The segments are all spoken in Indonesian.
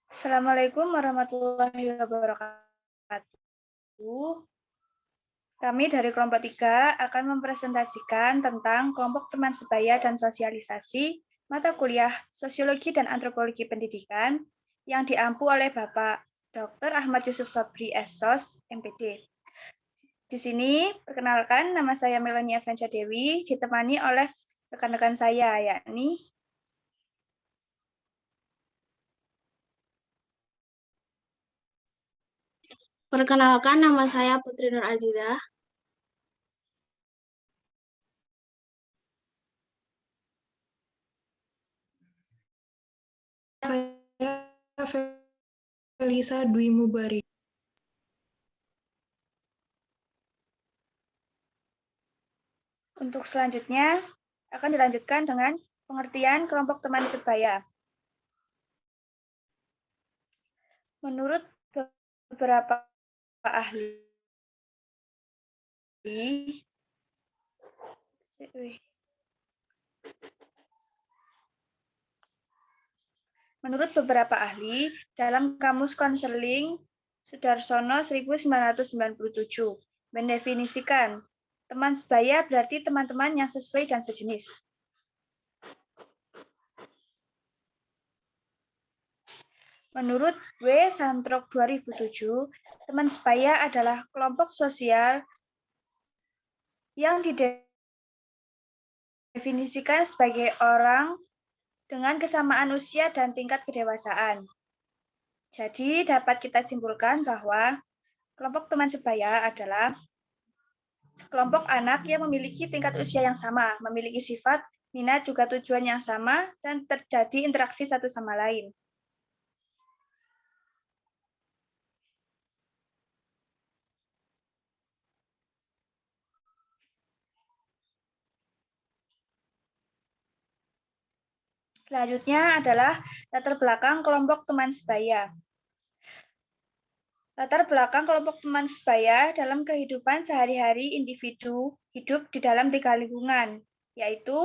Assalamualaikum warahmatullahi wabarakatuh. Kami dari kelompok 3 akan mempresentasikan tentang kelompok teman sebaya dan sosialisasi mata kuliah Sosiologi dan Antropologi Pendidikan yang diampu oleh Bapak Dr. Ahmad Yusuf Sobri SSOS, MPD. Di sini, perkenalkan, nama saya Melania Avanca Dewi, ditemani oleh rekan-rekan saya, yakni Perkenalkan, nama saya Putri Nur Azizah. Saya Felisa Dwi Mubari. Untuk selanjutnya akan dilanjutkan dengan pengertian kelompok teman sebaya. Menurut beberapa ahli, dalam Kamus Konseling Sudarsono 1997 mendefinisikan teman sebaya berarti teman-teman yang sesuai dan sejenis. Menurut W. Santrok 2007, teman sebaya adalah kelompok sosial yang didefinisikan sebagai orang dengan kesamaan usia dan tingkat kedewasaan. Jadi dapat kita simpulkan bahwa kelompok teman sebaya adalah kelompok anak yang memiliki tingkat usia yang sama, memiliki sifat, minat, juga tujuan yang sama, dan terjadi interaksi satu sama lain. Selanjutnya adalah latar belakang kelompok teman sebaya. Latar belakang kelompok teman sebaya dalam kehidupan sehari-hari individu hidup di dalam 3 lingkungan, yaitu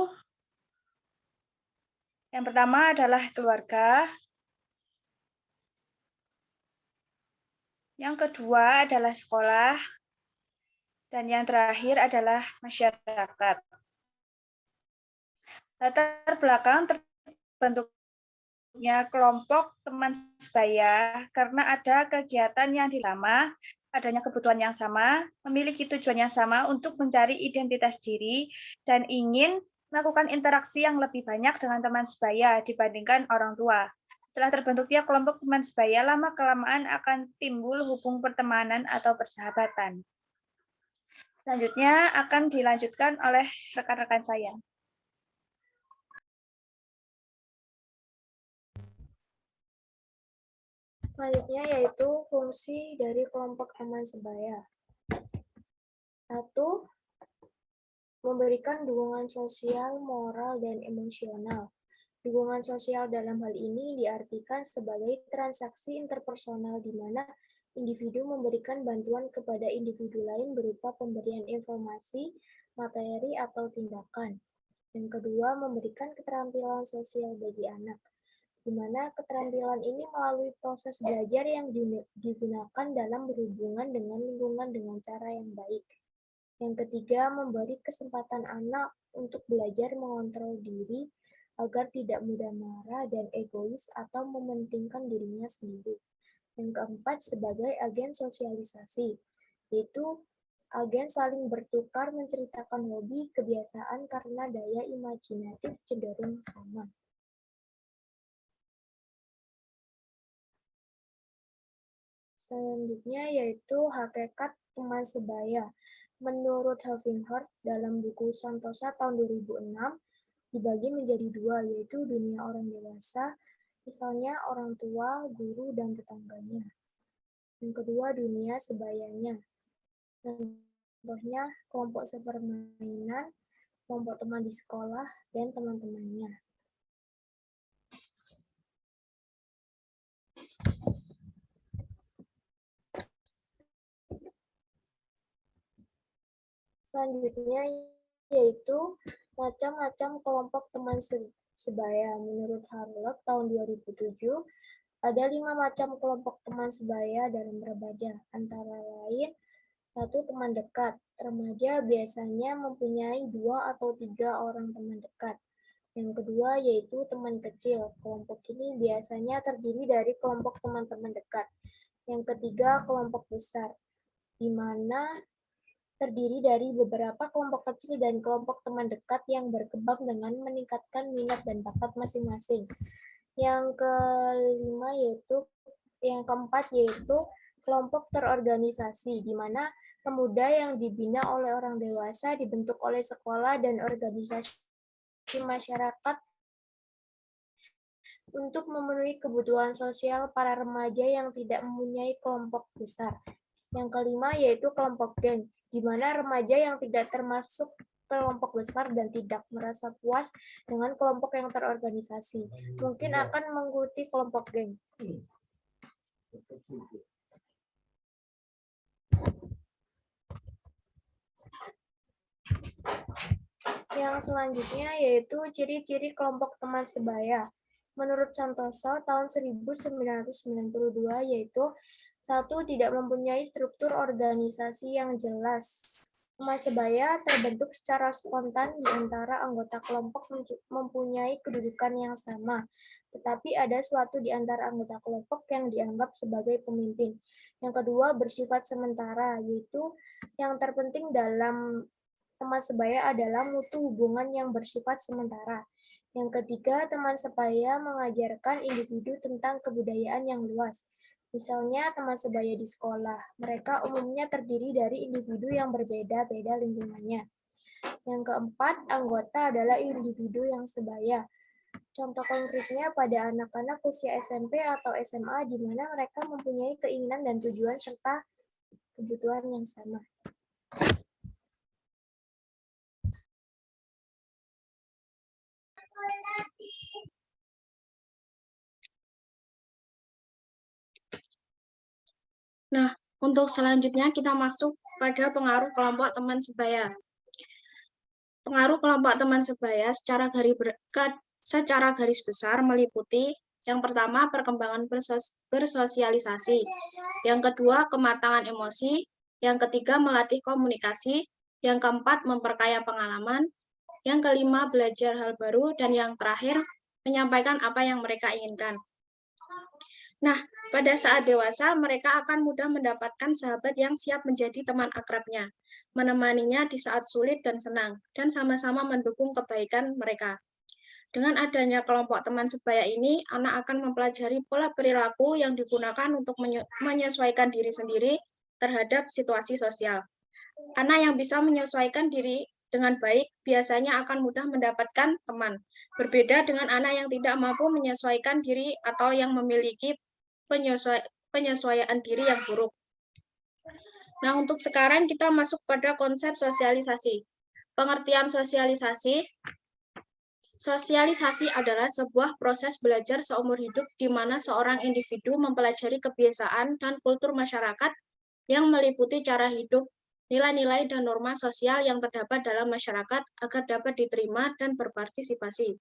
yang pertama adalah keluarga, yang kedua adalah sekolah, dan yang terakhir adalah masyarakat. Latar belakang terbentuknya kelompok teman sebaya karena ada kegiatan yang sama, adanya kebutuhan yang sama, memiliki tujuan yang sama untuk mencari identitas diri, dan ingin melakukan interaksi yang lebih banyak dengan teman sebaya dibandingkan orang tua. Setelah terbentuknya kelompok teman sebaya, lama-kelamaan akan timbul hubung pertemanan atau persahabatan. Selanjutnya akan dilanjutkan oleh rekan-rekan saya. Selanjutnya yaitu fungsi dari kelompok teman sebaya. 1. Memberikan dukungan sosial, moral, dan emosional. Dukungan sosial dalam hal ini diartikan sebagai transaksi interpersonal di mana individu memberikan bantuan kepada individu lain berupa pemberian informasi, materi, atau tindakan. Yang kedua, memberikan keterampilan sosial bagi anak, di mana keterampilan ini melalui proses belajar yang digunakan dalam berhubungan dengan lingkungan dengan cara yang baik. Yang ketiga, memberi kesempatan anak untuk belajar mengontrol diri agar tidak mudah marah dan egois atau mementingkan dirinya sendiri. Yang keempat, sebagai agen sosialisasi, yaitu agen saling bertukar menceritakan hobi, kebiasaan karena daya imajinatif cenderung sama. Selanjutnya yaitu hakikat teman sebaya. Menurut Huffington dalam buku Santosa tahun 2006, dibagi menjadi 2, yaitu dunia orang dewasa, misalnya orang tua, guru, dan tetangganya. Yang kedua, dunia sebayanya. Contohnya, kelompok sepermainan, kelompok teman di sekolah, dan teman-temannya. Selanjutnya yaitu macam-macam kelompok teman sebaya. Menurut Harlock tahun 2007, Ada 5 macam kelompok teman sebaya dalam remaja, antara lain 1. Teman dekat. Remaja biasanya mempunyai 2 atau 3 orang teman dekat. Yang kedua yaitu teman kecil. Kelompok ini biasanya terdiri dari kelompok teman-teman dekat. Yang ketiga kelompok besar, di mana terdiri dari beberapa kelompok kecil dan kelompok teman dekat yang berkembang dengan meningkatkan minat dan bakat masing-masing. Yang keempat yaitu kelompok terorganisasi, di mana pemuda yang dibina oleh orang dewasa dibentuk oleh sekolah dan organisasi masyarakat untuk memenuhi kebutuhan sosial para remaja yang tidak mempunyai kelompok besar. Yang kelima yaitu kelompok geng, di mana remaja yang tidak termasuk kelompok besar dan tidak merasa puas dengan kelompok yang terorganisasi, mungkin akan mengikuti kelompok geng. Yang selanjutnya yaitu ciri-ciri kelompok teman sebaya. Menurut Santoso tahun 1992 yaitu 1. Tidak mempunyai struktur organisasi yang jelas. Teman sebaya terbentuk secara spontan di antara anggota kelompok mempunyai kedudukan yang sama, tetapi ada suatu di antara anggota kelompok yang dianggap sebagai pemimpin. Yang kedua bersifat sementara, yaitu yang terpenting dalam teman sebaya adalah mutu hubungan yang bersifat sementara. Yang ketiga, teman sebaya mengajarkan individu tentang kebudayaan yang luas. Misalnya teman sebaya di sekolah, mereka umumnya terdiri dari individu yang berbeda-beda lingkungannya. Yang keempat, anggota adalah individu yang sebaya. Contoh konkretnya pada anak-anak usia SMP atau SMA di mana mereka mempunyai keinginan dan tujuan serta kebutuhan yang sama. Nah, untuk selanjutnya kita masuk pada pengaruh kelompok teman sebaya. Pengaruh kelompok teman sebaya secara garis besar meliputi yang pertama perkembangan bersosialisasi, yang kedua kematangan emosi, yang ketiga melatih komunikasi, yang keempat memperkaya pengalaman, yang kelima belajar hal baru, dan yang terakhir menyampaikan apa yang mereka inginkan. Nah, pada saat dewasa, mereka akan mudah mendapatkan sahabat yang siap menjadi teman akrabnya, menemaninya di saat sulit dan senang, dan sama-sama mendukung kebaikan mereka. Dengan adanya kelompok teman sebaya ini, anak akan mempelajari pola perilaku yang digunakan untuk menyesuaikan diri sendiri terhadap situasi sosial. Anak yang bisa menyesuaikan diri dengan baik biasanya akan mudah mendapatkan teman. Berbeda dengan anak yang tidak mampu menyesuaikan diri atau yang memiliki penyesuaian diri yang buruk. Nah, untuk sekarang kita masuk pada konsep sosialisasi. Pengertian sosialisasi. Sosialisasi adalah sebuah proses belajar seumur hidup di mana seorang individu mempelajari kebiasaan dan kultur masyarakat yang meliputi cara hidup, nilai-nilai dan norma sosial yang terdapat dalam masyarakat agar dapat diterima dan berpartisipasi.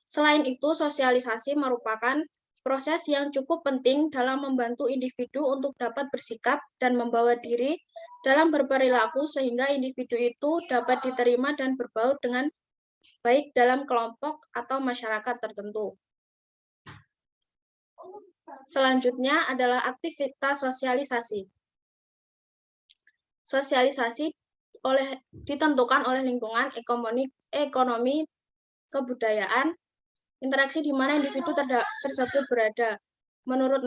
Selain itu, sosialisasi merupakan proses yang cukup penting dalam membantu individu untuk dapat bersikap dan membawa diri dalam berperilaku sehingga individu itu dapat diterima dan berbaur dengan baik dalam kelompok atau masyarakat tertentu. Selanjutnya adalah aktivitas sosialisasi. Sosialisasi ditentukan oleh lingkungan, ekonomi, kebudayaan, interaksi di mana individu tersebut berada. Menurut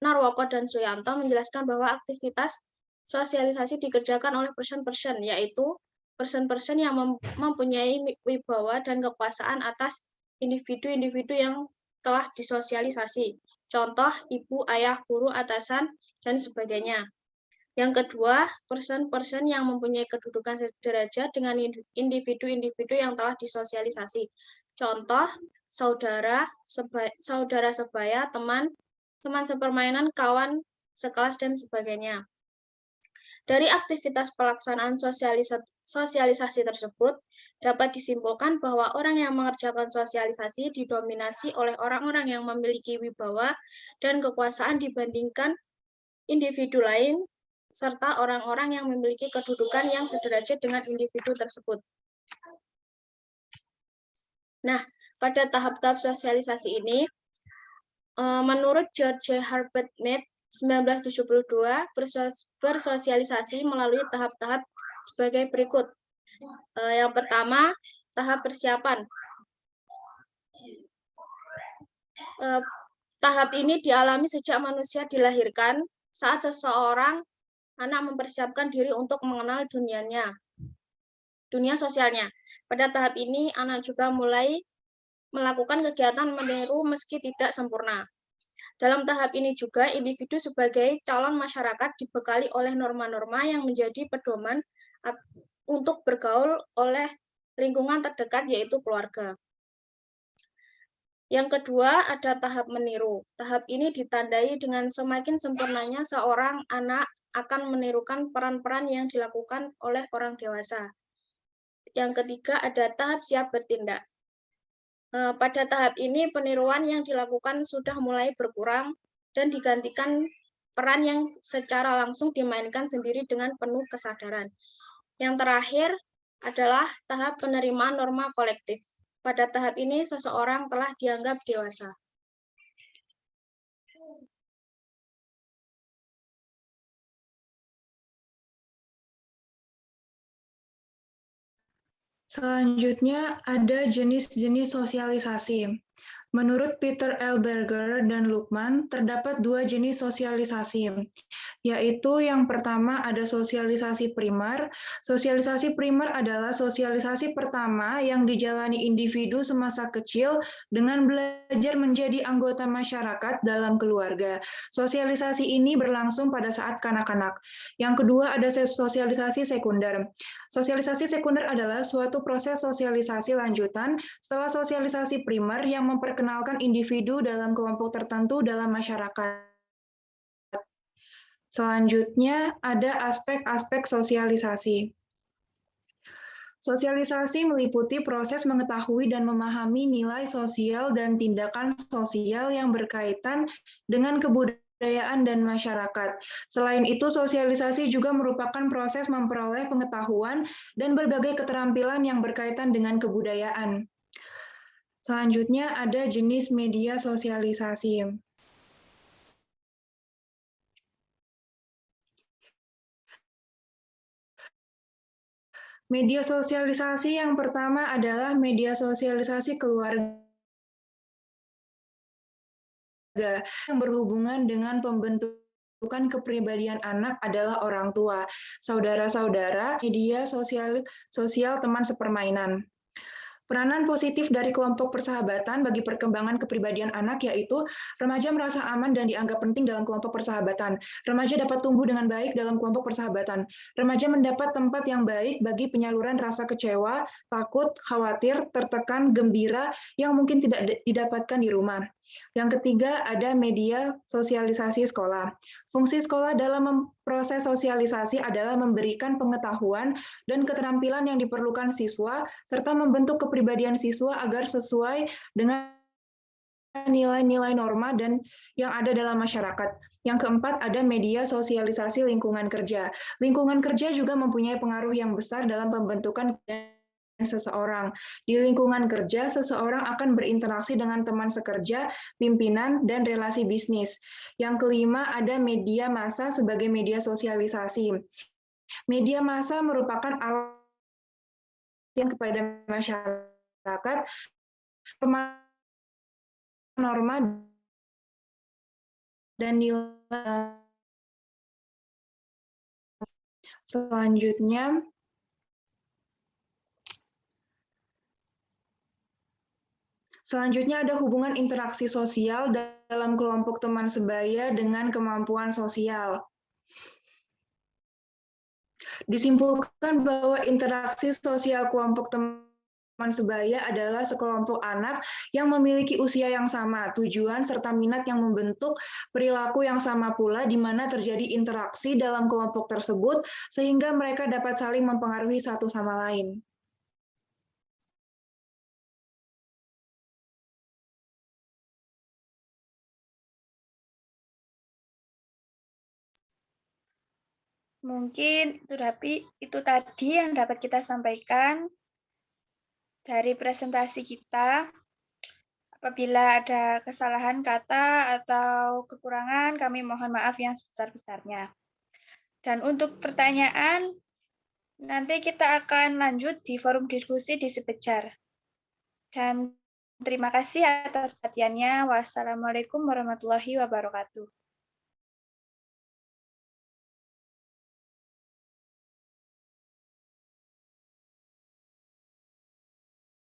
Narwoko dan Suyanto menjelaskan bahwa aktivitas sosialisasi dikerjakan oleh person-person, yaitu person-person yang mempunyai wibawa dan kekuasaan atas individu-individu yang telah disosialisasi. Contoh, ibu, ayah, guru, atasan, dan sebagainya. Yang kedua, person-person yang mempunyai kedudukan sederajat dengan individu-individu yang telah disosialisasi. Contoh, saudara sebaya, teman sepermainan, kawan sekelas, dan sebagainya. Dari aktivitas pelaksanaan sosialisasi tersebut, dapat disimpulkan bahwa orang yang mengerjakan sosialisasi didominasi oleh orang-orang yang memiliki wibawa dan kekuasaan dibandingkan individu lain, serta orang-orang yang memiliki kedudukan yang sederajat dengan individu tersebut. Nah, pada tahap-tahap sosialisasi ini, menurut George Herbert Mead, 1972, bersosialisasi melalui tahap-tahap sebagai berikut. Yang pertama, tahap persiapan. Tahap ini dialami sejak manusia dilahirkan, saat seseorang anak mempersiapkan diri untuk mengenal dunia sosialnya. Pada tahap ini, anak juga mulai melakukan kegiatan meniru meski tidak sempurna. Dalam tahap ini juga, individu sebagai calon masyarakat dibekali oleh norma-norma yang menjadi pedoman untuk bergaul oleh lingkungan terdekat, yaitu keluarga. Yang kedua, ada tahap meniru. Tahap ini ditandai dengan semakin sempurnanya seorang anak akan menirukan peran-peran yang dilakukan oleh orang dewasa. Yang ketiga, ada tahap siap bertindak. Pada tahap ini, peniruan yang dilakukan sudah mulai berkurang dan digantikan peran yang secara langsung dimainkan sendiri dengan penuh kesadaran. Yang terakhir adalah tahap penerimaan norma kolektif. Pada tahap ini, seseorang telah dianggap dewasa. Selanjutnya ada jenis-jenis sosialisasi. Menurut Peter L. Berger dan Luqman, terdapat dua jenis sosialisasi, yaitu yang pertama ada sosialisasi primer. Sosialisasi primer adalah sosialisasi pertama yang dijalani individu semasa kecil dengan belajar menjadi anggota masyarakat dalam keluarga. Sosialisasi ini berlangsung pada saat kanak-kanak. Yang kedua ada sosialisasi sekunder. Sosialisasi sekunder adalah suatu proses sosialisasi lanjutan setelah sosialisasi primer yang memperkenalkan individu dalam kelompok tertentu dalam masyarakat. Selanjutnya ada aspek-aspek sosialisasi. Sosialisasi meliputi proses mengetahui dan memahami nilai sosial dan tindakan sosial yang berkaitan dengan kebudayaan dan masyarakat. Selain itu, sosialisasi juga merupakan proses memperoleh pengetahuan dan berbagai keterampilan yang berkaitan dengan kebudayaan. Selanjutnya ada jenis media sosialisasi. Media sosialisasi yang pertama adalah media sosialisasi keluarga yang berhubungan dengan pembentukan kepribadian anak adalah orang tua, saudara-saudara, media sosial teman sepermainan. Peranan positif dari kelompok persahabatan bagi perkembangan kepribadian anak yaitu remaja merasa aman dan dianggap penting dalam kelompok persahabatan. Remaja dapat tumbuh dengan baik dalam kelompok persahabatan. Remaja mendapat tempat yang baik bagi penyaluran rasa kecewa, takut, khawatir, tertekan, gembira yang mungkin tidak didapatkan di rumah. Yang ketiga ada media sosialisasi sekolah. Fungsi sekolah dalam proses sosialisasi adalah memberikan pengetahuan dan keterampilan yang diperlukan siswa, serta membentuk kepribadian siswa agar sesuai dengan nilai-nilai norma dan yang ada dalam masyarakat. Yang keempat, ada media sosialisasi lingkungan kerja. Lingkungan kerja juga mempunyai pengaruh yang besar dalam pembentukan seseorang. Di lingkungan kerja, seseorang akan berinteraksi dengan teman sekerja, pimpinan, dan relasi bisnis. Yang kelima, ada media massa sebagai media sosialisasi. Media massa merupakan alat yang kepada masyarakat, norma, dan nilai. Selanjutnya ada hubungan interaksi sosial dalam kelompok teman sebaya dengan kemampuan sosial. Disimpulkan bahwa interaksi sosial kelompok teman teman sebaya adalah sekelompok anak yang memiliki usia yang sama, tujuan serta minat yang membentuk perilaku yang sama pula, di mana terjadi interaksi dalam kelompok tersebut, sehingga mereka dapat saling mempengaruhi satu sama lain. Mungkin itu tadi yang dapat kita sampaikan dari presentasi kita. Apabila ada kesalahan kata atau kekurangan, kami mohon maaf yang sebesar-besarnya. Dan untuk pertanyaan, nanti kita akan lanjut di forum diskusi di Sepejar. Dan terima kasih atas perhatiannya. Wassalamualaikum warahmatullahi wabarakatuh.